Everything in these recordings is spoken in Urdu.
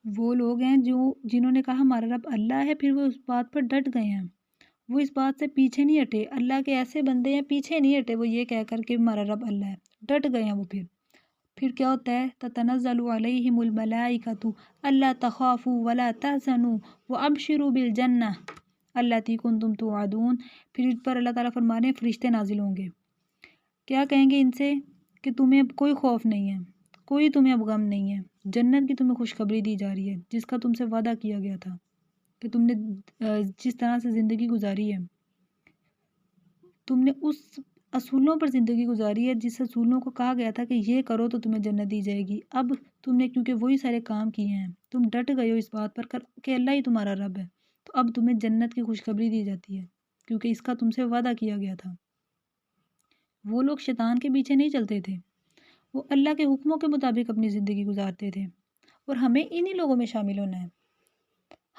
وہ لوگ ہیں جنہوں نے کہا ہمارا رب اللہ ہے، پھر وہ اس بات پر ڈٹ گئے ہیں، وہ اس بات سے پیچھے نہیں ہٹے۔ اللہ کے ایسے بندے ہیں پیچھے نہیں ہٹے، وہ یہ کہہ کر کہ ہمارا رب اللہ ہے، ڈٹ گئے ہیں وہ۔ پھر کیا ہوتا ہے؟ تتنزل علیہم الملائکۃ الا تخافوا ولا تحزنوا وابشروا بالجنہ التی کنتم توعدون۔ پھر اس پر اللہ تعالیٰ فرما رہے ہیں فرشتے نازل ہوں گے، کیا کہیں گے ان سے کہ تمہیں اب کوئی خوف نہیں ہے، کوئی تمہیں اب غم نہیں ہے، جنت کی تمہیں خوشخبری دی جا رہی ہے جس کا تم سے وعدہ کیا گیا تھا کہ تم نے جس طرح سے زندگی گزاری ہے، تم نے اس اصولوں پر زندگی گزاری ہے جس اصولوں کو کہا گیا تھا کہ یہ کرو تو تمہیں جنت دی جائے گی۔ اب تم نے کیونکہ وہی سارے کام کیے ہیں، تم ڈٹ گئے ہو اس بات پر کہ اللہ ہی تمہارا رب ہے، تو اب تمہیں جنت کی خوشخبری دی جاتی ہے کیونکہ اس کا تم سے وعدہ کیا گیا تھا۔ وہ لوگ شیطان کے پیچھے نہیں چلتے تھے، وہ اللہ کے حکموں کے مطابق اپنی زندگی گزارتے تھے، اور ہمیں انہی لوگوں میں شامل ہونا ہے۔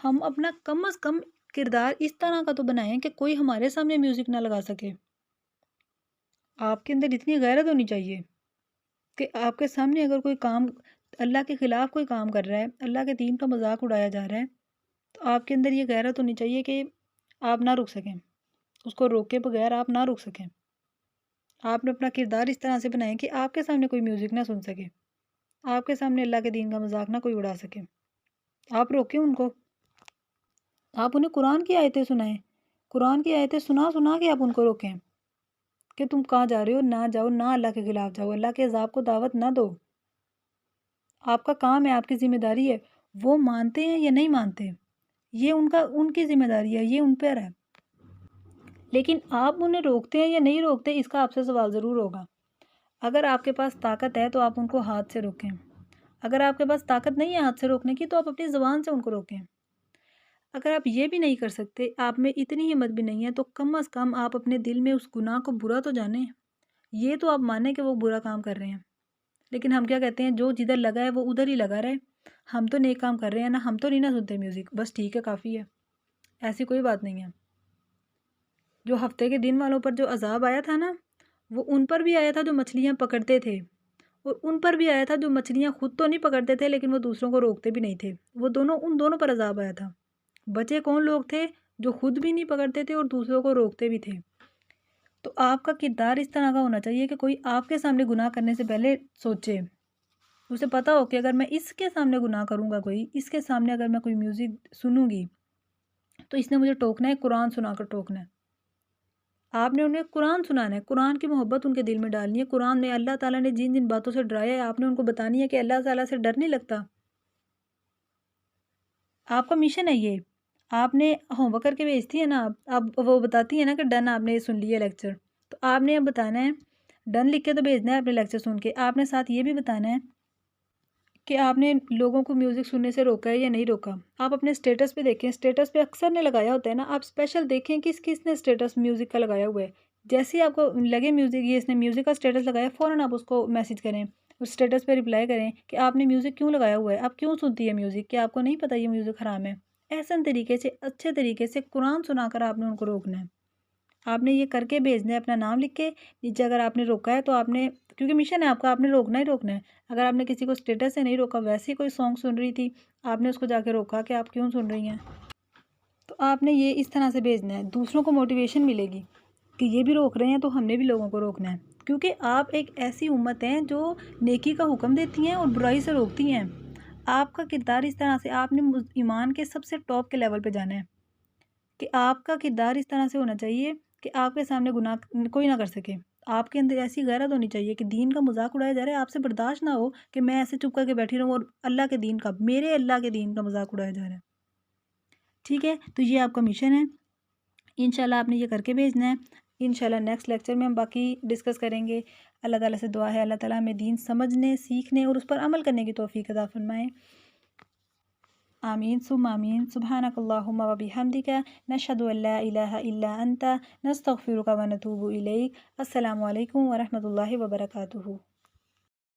ہم اپنا کم از کم کردار اس طرح کا تو بنائیں کہ کوئی ہمارے سامنے میوزک نہ لگا سکے۔ آپ کے اندر اتنی غیرت ہونی چاہیے کہ آپ کے سامنے اگر کوئی کام اللہ کے خلاف کوئی کام کر رہا ہے، اللہ کے دین کا مذاق اڑایا جا رہا ہے، تو آپ کے اندر یہ غیرت ہونی چاہیے کہ آپ نہ رک سکیں، اس کو روکے بغیر آپ نہ رک سکیں۔ آپ نے اپنا کردار اس طرح سے بنائیں کہ آپ کے سامنے کوئی میوزک نہ سن سکے، آپ کے سامنے اللہ کے دین کا مذاق نہ کوئی اڑا سکے۔ آپ روکیں ان کو، آپ انہیں قرآن کی آیتیں سنائیں، قرآن کی آیتیں سنا سنا کے آپ ان کو روکیں کہ تم کہاں جا رہے ہو، نہ جاؤ، نہ اللہ کے خلاف جاؤ، اللہ کے عذاب کو دعوت نہ دو۔ آپ کا کام ہے، آپ کی ذمہ داری ہے، وہ مانتے ہیں یا نہیں مانتے یہ ان کی ذمہ داری ہے، یہ ان پر ہے، لیکن آپ انہیں روکتے ہیں یا نہیں روکتے اس کا آپ سے سوال ضرور ہوگا۔ اگر آپ کے پاس طاقت ہے تو آپ ان کو ہاتھ سے روکیں، اگر آپ کے پاس طاقت نہیں ہے ہاتھ سے روکنے کی تو آپ اپنی زبان سے ان کو روکیں۔ اگر آپ یہ بھی نہیں کر سکتے، آپ میں اتنی ہمت بھی نہیں ہے، تو کم از کم آپ اپنے دل میں اس گناہ کو برا تو جانیں، یہ تو آپ مانیں کہ وہ برا کام کر رہے ہیں۔ لیکن ہم کیا کہتے ہیں، جو جدھر لگا ہے وہ ادھر ہی لگا رہے، ہم تو نیک کام کر رہے ہیں نا، ہم تو نہیں نہ سنتے میوزک، بس ٹھیک ہے کافی ہے۔ ایسی کوئی بات نہیں ہے۔ جو ہفتے کے دن والوں پر جو عذاب آیا تھا نا، وہ ان پر بھی آیا تھا جو مچھلیاں پکڑتے تھے، اور ان پر بھی آیا تھا جو مچھلیاں خود تو نہیں پکڑتے تھے لیکن وہ دوسروں کو روکتے بھی نہیں تھے، ان دونوں پر عذاب آیا تھا۔ بچے کون لوگ تھے؟ جو خود بھی نہیں پکڑتے تھے اور دوسروں کو روکتے بھی تھے۔ تو آپ کا کردار اس طرح کا ہونا چاہیے کہ کوئی آپ کے سامنے گناہ کرنے سے پہلے سوچے، اسے پتا ہو کہ اگر میں اس کے سامنے گناہ کروں گا، اس کے سامنے اگر میں کوئی میوزک سنوں گی تو اس نے مجھے ٹوکنا ہے، قرآن سنا کر ٹوکنا ہے۔ آپ نے انہیں قرآن سنانا ہے، قرآن کی محبت ان کے دل میں ڈالنی ہے، قرآن میں اللہ تعالیٰ نے جن جن باتوں سے ڈرایا ہے آپ نے ان کو بتانی ہے کہ اللہ تعالیٰ سے ڈر نہیں لگتا۔ آپ کا مشن ہے یہ، آپ نے ہوم ورک کر کے بھیجتی ہے نا، اب وہ بتاتی ہے نا کہ ڈن آپ نے سن لیا لیکچر، تو آپ نے اب بتانا ہے، ڈن لکھ کے تو بھیجنا ہے اپنے لیکچر سن کے، آپ نے ساتھ یہ بھی بتانا ہے کہ آپ نے لوگوں کو میوزک سننے سے روکا ہے یا نہیں روکا۔ آپ اپنے سٹیٹس پہ دیکھیں، سٹیٹس پہ اکثر نے لگایا ہوتا ہے نا، آپ اسپیشل دیکھیں کس کس نے سٹیٹس میوزک کا لگایا ہوا ہے، جیسے ہی آپ کو لگے میوزک یہ اس نے میوزک کا سٹیٹس لگایا، فوراً آپ اس کو میسج کریں، اس سٹیٹس پہ رپلائی کریں کہ آپ نے میوزک کیوں لگایا ہوا ہے، آپ کیوں سنتی ہے میوزک، کہ آپ کو نہیں پتہ یہ میوزک حرام ہے۔ احسن طریقے سے، اچھے طریقے سے قرآن سنا کر آپ نے ان کو روکنا ہے۔ آپ نے یہ کر کے بھیجنا ہے، اپنا نام لکھ کے نیچے، اگر آپ نے روکا ہے تو آپ نے، کیونکہ مشن ہے آپ کا، آپ نے روکنا ہی روکنا ہے۔ اگر آپ نے کسی کو سٹیٹس سے نہیں روکا، ویسے ہی کوئی سانگ سن رہی تھی، آپ نے اس کو جا کے روکا کہ آپ کیوں سن رہی ہیں، تو آپ نے یہ اس طرح سے بھیجنا ہے، دوسروں کو موٹیویشن ملے گی کہ یہ بھی روک رہے ہیں تو ہم نے بھی لوگوں کو روکنا ہے، کیونکہ آپ ایک ایسی امت ہیں جو نیکی کا حکم دیتی ہیں اور برائی سے روکتی ہیں۔ آپ کا کردار اس طرح سے، آپ نے ایمان کے سب سے ٹاپ کے لیول پہ جانا ہے کہ آپ کا کردار اس طرح سے ہونا چاہیے کہ آپ کے سامنے گناہ کوئی نہ کر سکے۔ آپ کے اندر ایسی غیرت ہونی چاہیے کہ دین کا مذاق اڑایا جا رہا ہے، آپ سے برداشت نہ ہو کہ میں ایسے چپ کر کے بیٹھی رہوں اور اللہ کے دین کا، میرے اللہ کے دین کا مذاق اڑایا جا رہا ہے۔ ٹھیک ہے، تو یہ آپ کا مشن ہے، انشاءاللہ آپ نے یہ کر کے بھیجنا ہے۔ انشاءاللہ نیکسٹ لیکچر میں ہم باقی ڈسکس کریں گے۔ اللہ تعالیٰ سے دعا ہے اللہ تعالیٰ ہمیں دین سمجھنے، سیکھنے اور اس پر عمل کرنے کی توفیق عطا فرمائے۔ آمین ثم آمین۔ سبحانک اللہم و بحمدک، نشہد ان لا الہ الا انت، نستغفرک و نتوب الیک۔ السلام علیکم ورحمۃ اللہ وبرکاتہ۔